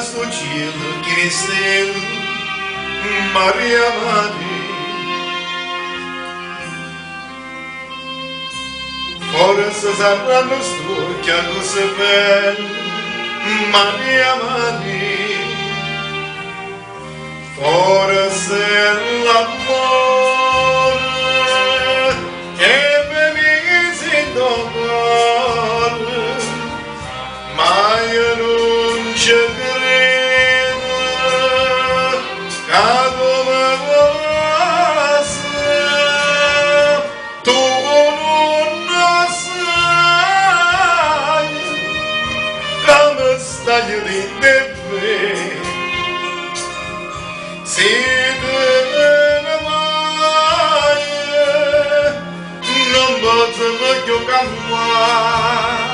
sto cielo che stella, Maria Maria. Forse saranno stucchi a cose belle, Maria Maria. Forse l'amore che venisse in cuore, ma io non ci credo, che come fosse, tu non sai come stai di me. Se te mai non posso più cambiare,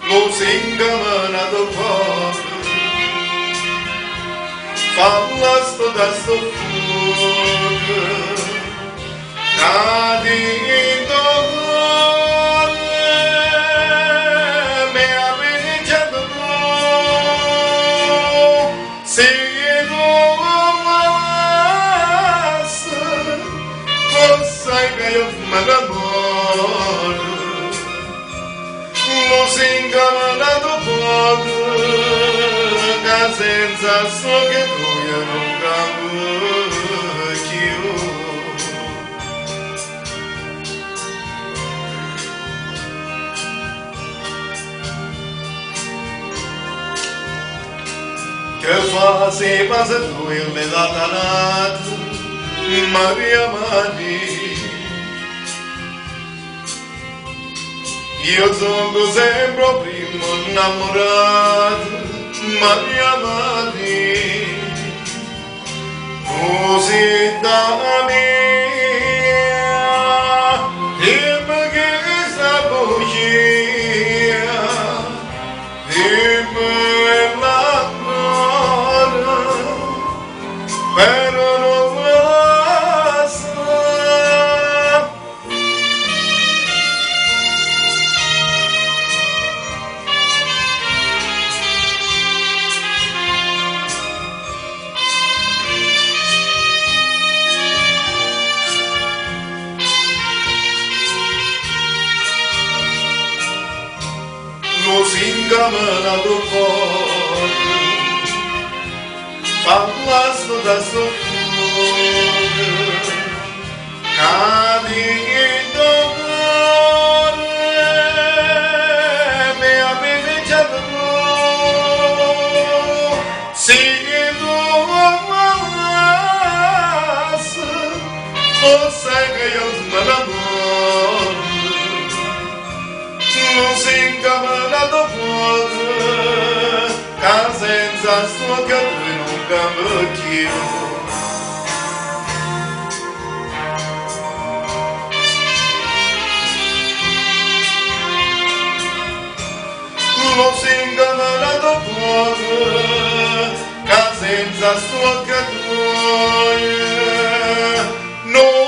lo singolare fuori, falla sto da sto fuoco, cadi in dolore, mi avete già se sai che io mi innamoro, lo singolato poco, che senza so che tu io non cambio. Che fa se passa tu io mi da tanata, Maria Maria. Io sono sempre primo innamorato, Maria Maria. Così da mia, dimmi che sta bugia, dimmi l'amore, però non lo singolato fuoco, falla sto da sto fuoco, cadi in dolore, mi avete già dato, se tu amassi, lo sai che io mi innamoro. Non si incamminato fuori, che senza sto che lui non cambia più. Non si incamminato fuori, che senza sto che lui non